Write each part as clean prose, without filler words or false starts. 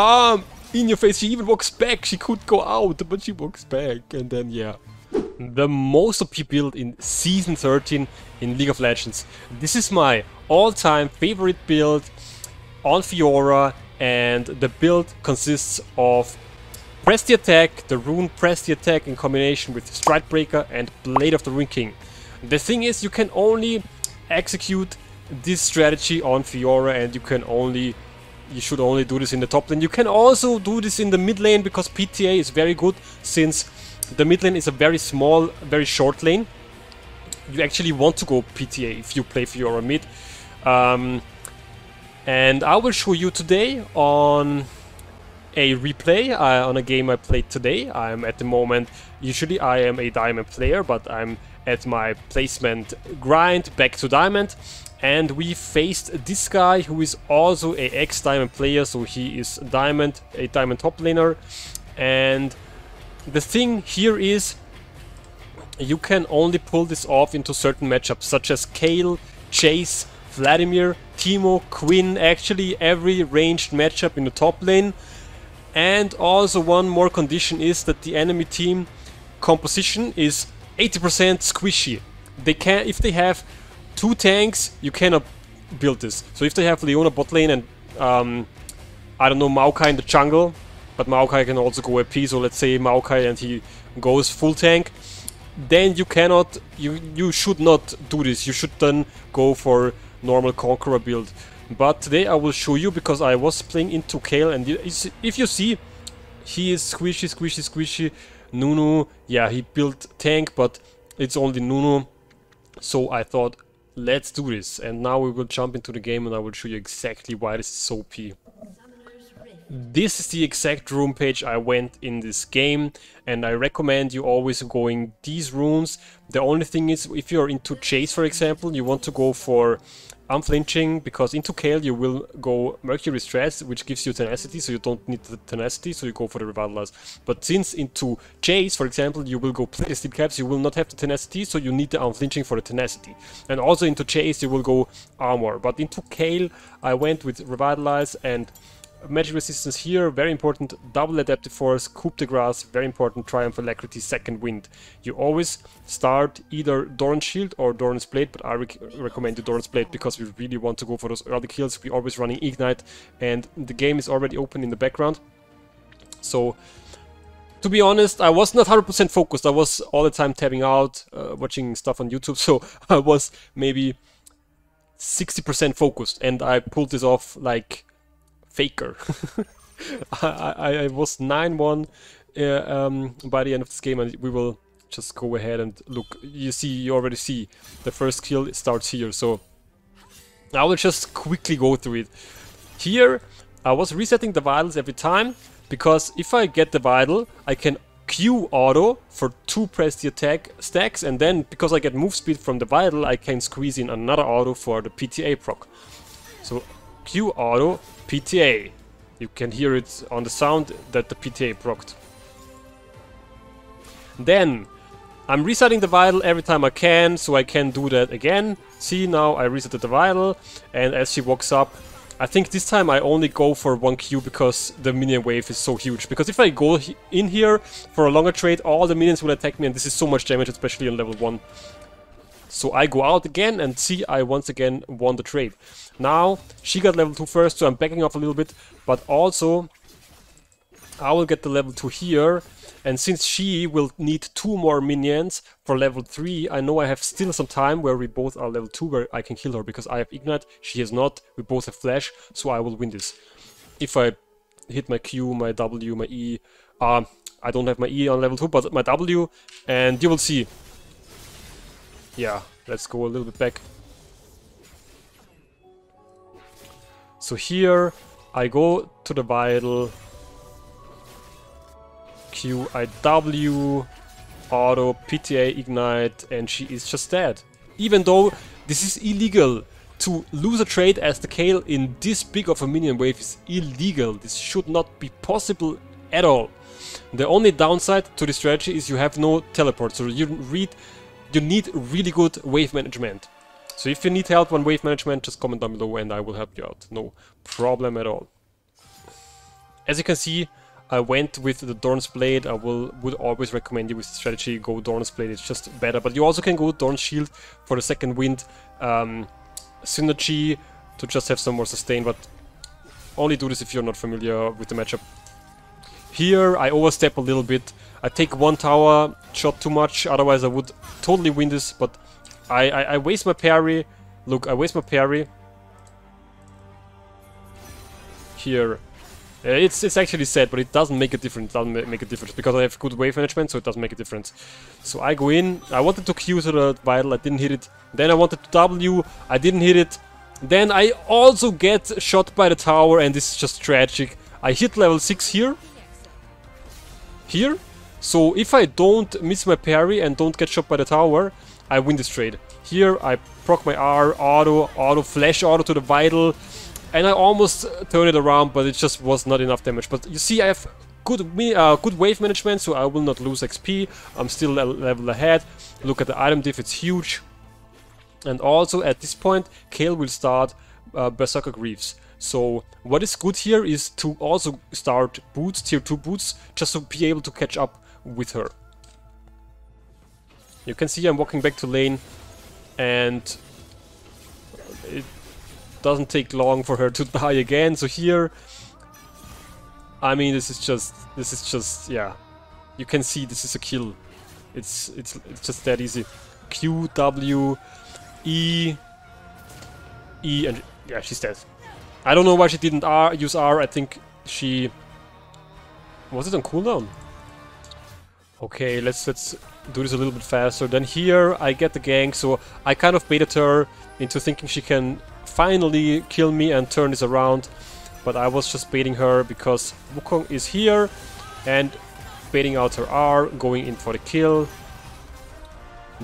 Bam! In your face. She even walks back. She could go out, but she walks back. And then, yeah. The most OP build in Season 13 in League of Legends. This is my all-time favorite build on Fiora, and the build consists of Press the Attack, the rune Press the Attack in combination with Stride Breaker and Blade of the Ruined King. The thing is, you can only execute this strategy on Fiora, and you should only do this in the top lane. You can also do this in the mid lane because PTA is very good, since the mid lane is a very small, very short lane. You actually want to go PTA if you play Fiora mid. And I will show you today on a replay on a game I played today. I'm at the moment, usually I am a diamond player, but I'm at my placement grind back to diamond. And we faced this guy who is also a ex-diamond player, so he is a diamond top laner. And the thing here is, you can only pull this off into certain matchups, such as Kayle, Chase, Vladimir, Teemo, Quinn, actually every ranged matchup in the top lane. And also one more condition is that the enemy team composition is 80% squishy. They can, if they have 2 tanks, you cannot build this. So if they have Leona bot lane and I don't know, Maokai in the jungle, but Maokai can also go AP, so let's say Maokai and he goes full tank, then you cannot, you should not do this. You should then go for normal Conqueror build. But today I will show you, because I was playing into Kayle, and if you see, he is squishy. Nunu, yeah, he built tank, but it's only Nunu. So I thought, let's do this. And now we will jump into the game and I will show you exactly why this is so OP. This is the exact rune page I went in this game, and I recommend you always going these runes. The only thing is, if you're into Chase, for example, you want to go for Unflinching, because into Kayle you will go Mercury Stress, which gives you tenacity, so you don't need the tenacity, so you go for the Revitalize. But since into Chase, for example, you will go play Steel Caps, you will not have the tenacity, so you need the Unflinching for the tenacity. And also into Chase you will go Armor. But into Kayle I went with Revitalize and Magic Resistance here, very important. Double Adaptive Force, Coup de Grace, very important. Triumph Alacrity, Second Wind. You always start either Doran's Shield or Doran's Blade, but I recommend the Doran's Blade because we really want to go for those early kills. We're always running Ignite, and the game is already open in the background. So, to be honest, I was not 100% focused. I was all the time tabbing out, watching stuff on YouTube, so I was maybe 60% focused, and I pulled this off like faker. I was 9-1 by the end of this game, and we will just go ahead and look. You already see the first kill starts here, so I will just quickly go through it. Here I was resetting the vitals every time, because if I get the vital I can Q auto for 2 Press the Attack stacks, and then because I get move speed from the vital I can squeeze in another auto for the PTA proc. So Q auto PTA. You can hear it on the sound that the PTA procced. Then I'm resetting the vital every time I can, so I can do that again. See, now I resetted the vital, and as she walks up, I think this time I only go for 1 Q because the minion wave is so huge. Because if I go in here for a longer trade, all the minions will attack me, and this is so much damage, especially on level 1. So I go out again, and see, I once again won the trade. Now, she got level 2 first, so I'm backing off a little bit, but also I will get the level 2 here, and since she will need 2 more minions for level 3, I know I have still some time where we both are level 2, where I can kill her, because I have Ignite, she has not, we both have Flash, so I will win this. If I hit my Q, my W, my E, I don't have my E on level 2, but my W, and you will see. Yeah, let's go a little bit back. So here I go to the vital, Q, I W, auto, PTA, ignite, and she is just dead. Even though this is illegal, to lose a trade as the Kayle in this big of a minion wave is illegal. This should not be possible at all. The only downside to this strategy is you have no teleport, so you need really good wave management. So if you need help on wave management, just comment down below and I will help you out. No problem at all. as you can see, I went with the Dorn's Blade. I would always recommend you with the strategy, go Dorn's Blade, it's just better. But you also can go Dorn's Shield for the second wind synergy to just have some more sustain, but only do this if you're not familiar with the matchup. Here I overstep a little bit. I take one tower shot too much, otherwise I would totally win this, but I waste my parry. Look, I waste my parry. Here. It's actually sad, but it doesn't make a difference. It doesn't make a difference because I have good wave management, so it doesn't make a difference. So I go in. I wanted to Q to the Vital, I didn't hit it. Then I wanted to W, I didn't hit it. Then I also get shot by the tower, and this is just tragic. I hit level 6 here. Here. So if I don't miss my parry and don't get shot by the tower, I win this trade. Here I proc my R, auto, flash auto to the Vital. And I almost turned it around, but it just was not enough damage. But you see, I have good wave management, so I will not lose XP. I'm still a level ahead. Look at the item diff, it's huge. And also, at this point, Kayle will start Berserker Greaves. So, what is good here is to also start boots, tier 2 boots, just to be able to catch up with her. You can see I'm walking back to lane, and it doesn't take long for her to die again. So here, I mean, this is just, yeah. You can see this is a kill. It's just that easy. Q, W, E, and yeah, she's dead. I don't know why she didn't use R. I think she was it on cooldown. Okay, let's do this a little bit faster. Then here I get the gank, so I kind of baited her into thinking she can finally kill me and turn this around, but I was just baiting her because Wukong is here and baiting out her R, going in for the kill,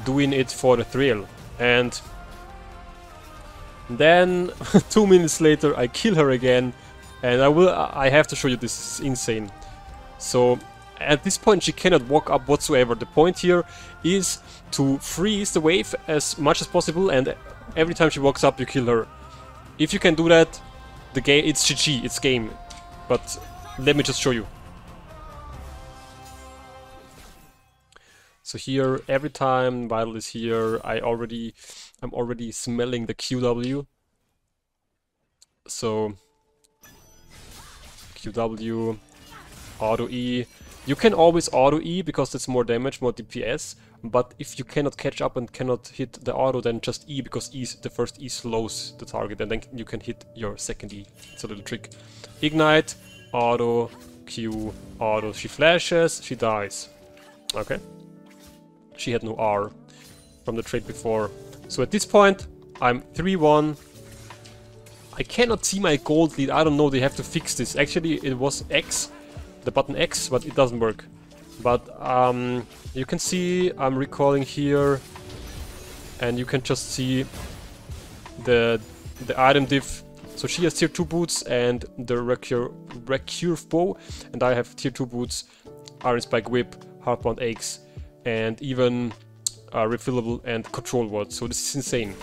doing it for the thrill. And then 2 minutes later I kill her again, and I have to show you, this is insane. So at this point she cannot walk up whatsoever. The point here is to freeze the wave as much as possible, and every time she walks up you kill her. If you can do that, the game, it's GG, it's game. But let me just show you. So here, every time Vital is here, I'm already smelling the QW. So QW, auto E. You can always auto E because that's more damage, more DPS. But if you cannot catch up and cannot hit the auto, then just E, because the first E slows the target, and then you can hit your second E. It's a little trick. Ignite, auto, Q, auto. She flashes, she dies. Okay. She had no R from the trade before. So at this point, I'm 3-1. I cannot see my gold lead. I don't know, they have to fix this. Actually, it was X, the button X, but it doesn't work. But you can see I'm recalling here, and you can just see the item diff. So she has tier 2 boots and the Recurve Bow, and I have tier 2 boots, Iron Spike Whip, Heartbound Axe, and even Refillable and Control Ward. So this is insane.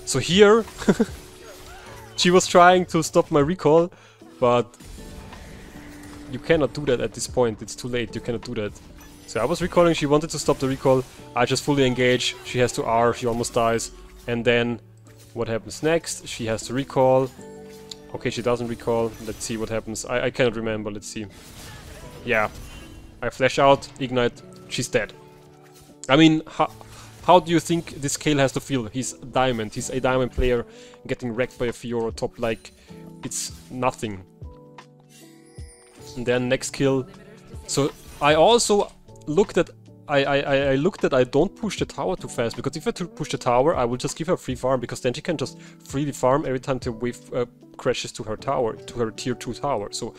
So here, she was trying to stop my recall, but you cannot do that at this point. It's too late, you cannot do that. So I was recalling, she wanted to stop the recall, I just fully engage, she has to R, she almost dies. And then, what happens next? She has to recall. Okay, she doesn't recall, let's see what happens. I cannot remember, let's see. Yeah, I flash out, ignite, she's dead. I mean, how do you think this Kayle has to feel? He's diamond, he's a diamond player, getting wrecked by a Fiora top like it's nothing. And then next kill. So I also looked at I looked at I don't push the tower too fast, because if I push the tower I will just give her free farm, because then she can just freely farm every time the wave crashes to her tower, to her tier 2 tower. So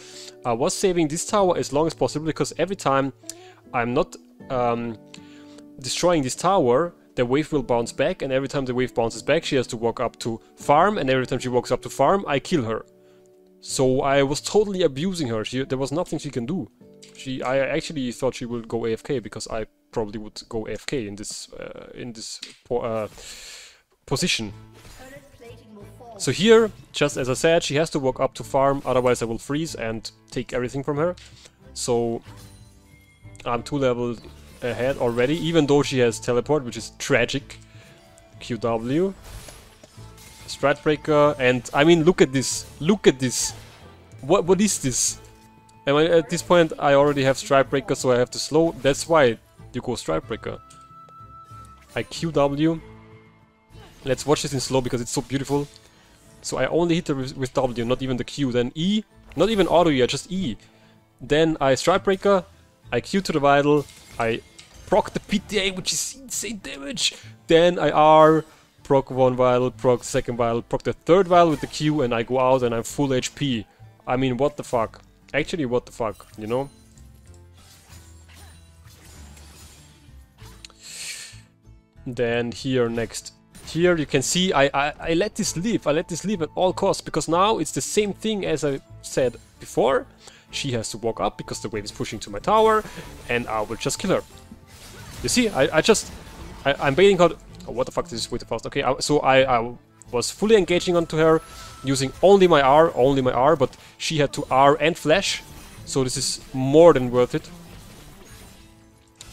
I was saving this tower as long as possible, because every time I'm not destroying this tower, the wave will bounce back, and every time the wave bounces back she has to walk up to farm, and every time she walks up to farm I kill her. So I was totally abusing her. There was nothing she can do. I actually thought she would go AFK, because I probably would go AFK in this position. So here, just as I said, she has to walk up to farm, otherwise I will freeze and take everything from her. So I'm 2 levels ahead already, even though she has teleport, which is tragic. QW. Stratbreaker, and I mean, look at this. Look at this. What is this? And at this point, I already have Stratbreaker, so I have to slow. That's why you go Stratbreaker. I QW. Let's watch this in slow because it's so beautiful. So I only hit her with W, not even the Q. Then E, not even auto E, just E. Then I Stratbreaker, I Q to the Vital, I proc the PTA, which is insane damage. Then I R, proc 1 Vital, proc the 2nd Vital, proc the 3rd Vital with the Q, and I go out and I'm full HP. I mean, what the fuck? Actually, what the fuck, you know? Then here next. Here you can see I let this live. I let this live at all costs because now it's the same thing as I said before. She has to walk up because the wave is pushing to my tower, and I will just kill her. You see, I'm baiting her. Oh, what the fuck, this is way too fast. Okay, so I was fully engaging onto her using only my R, but she had to R and flash. So this is more than worth it.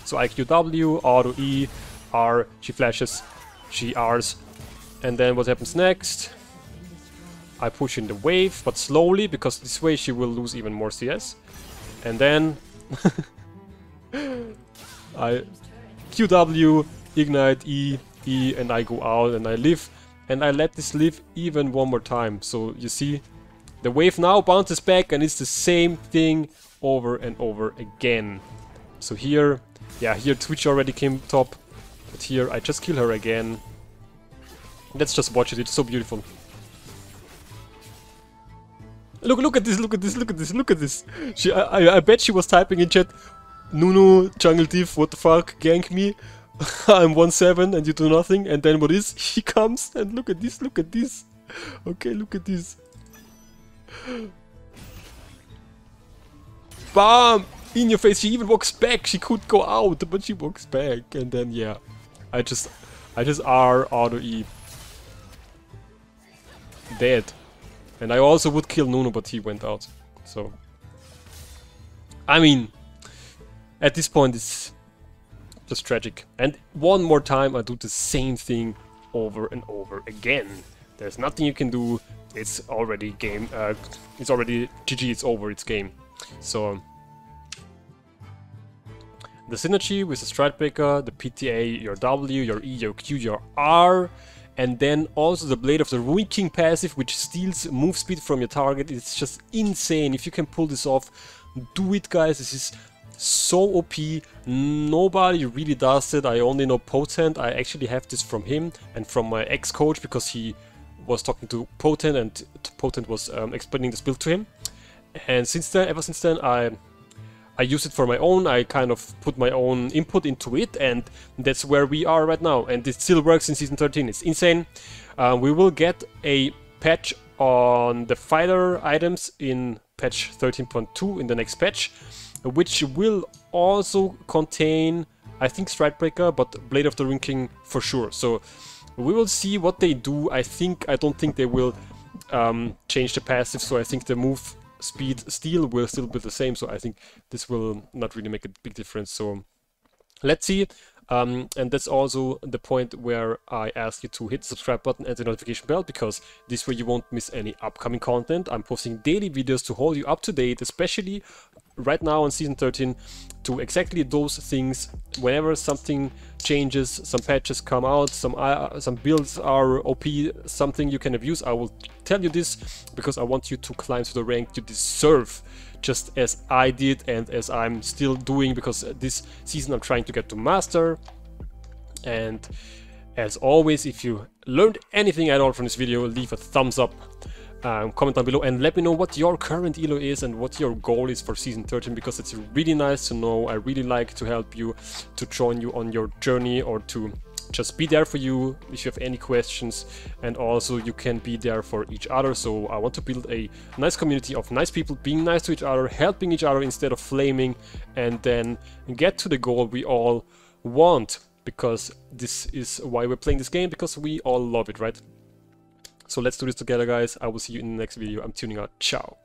So I QW, auto E, R, she flashes. She Rs, and then what happens next? I push in the wave, but slowly, because this way she will lose even more CS. And then I QW, ignite E, E, and I go out and I live. And I let this live even one more time. So you see, the wave now bounces back and it's the same thing over and over again. So here, yeah, here Twitch already came top. But here, I just kill her again. Let's just watch it, it's so beautiful. Look at this, look at this, look at this, look at this. I bet she was typing in chat, Nunu, jungle div, what the fuck, gank me. I'm 1-7 and you do nothing. And then what is? He comes and look at this, look at this. Okay, look at this. Bam! In your face, she even walks back. She could go out, but she walks back. And then, yeah. I just R auto E. Dead. And I also would kill Nunu, but he went out. So I mean, at this point it's just tragic. And one more time I do the same thing over and over again. There's nothing you can do. It's already game. It's already GG. It's over. It's game. So the synergy with the Stratbreaker, the PTA, your W, your E, your Q, your R, and then also the Blade of the Ruin King passive, which steals move speed from your target. It's just insane. If you can pull this off, do it, guys. This is so OP. Nobody really does it. I only know Potent. I actually have this from him and from my ex-coach because he was talking to Potent and Potent was explaining this build to him. And since then, ever since then, I use it for my own. I kind of put my own input into it, and that's where we are right now. And it still works in Season 13. It's insane. We will get a patch on the fighter items in patch 13.2 in the next patch, which will also contain, I think, Stratbreaker, but Blade of the Ruin King for sure. So we will see what they do. I don't think they will change the passive, so I think the move speed steal will still be the same, so I think this will not really make a big difference. So let's see. And that's also the point where I ask you to hit the subscribe button and the notification bell, because this way you won't miss any upcoming content. I'm posting daily videos to hold you up to date, especially right now on Season 13, to exactly those things. Whenever something changes, some patches come out, some builds are OP, something you can abuse, I will tell you this, because I want you to climb to the rank you deserve, just as I did and as I'm still doing, because this season I'm trying to get to Master. And as always, if you learned anything at all from this video, leave a thumbs up, comment down below and let me know what your current elo is and what your goal is for Season 13, because it's really nice to know. I really like to help you, to join you on your journey, or to just be there for you if you have any questions, and also you can be there for each other. So I want to build a nice community of nice people being nice to each other, helping each other instead of flaming, and then get to the goal we all want, because this is why we're playing this game, because we all love it, right? So let's do this together, guys. I will see you in the next video. I'm tuning out. Ciao.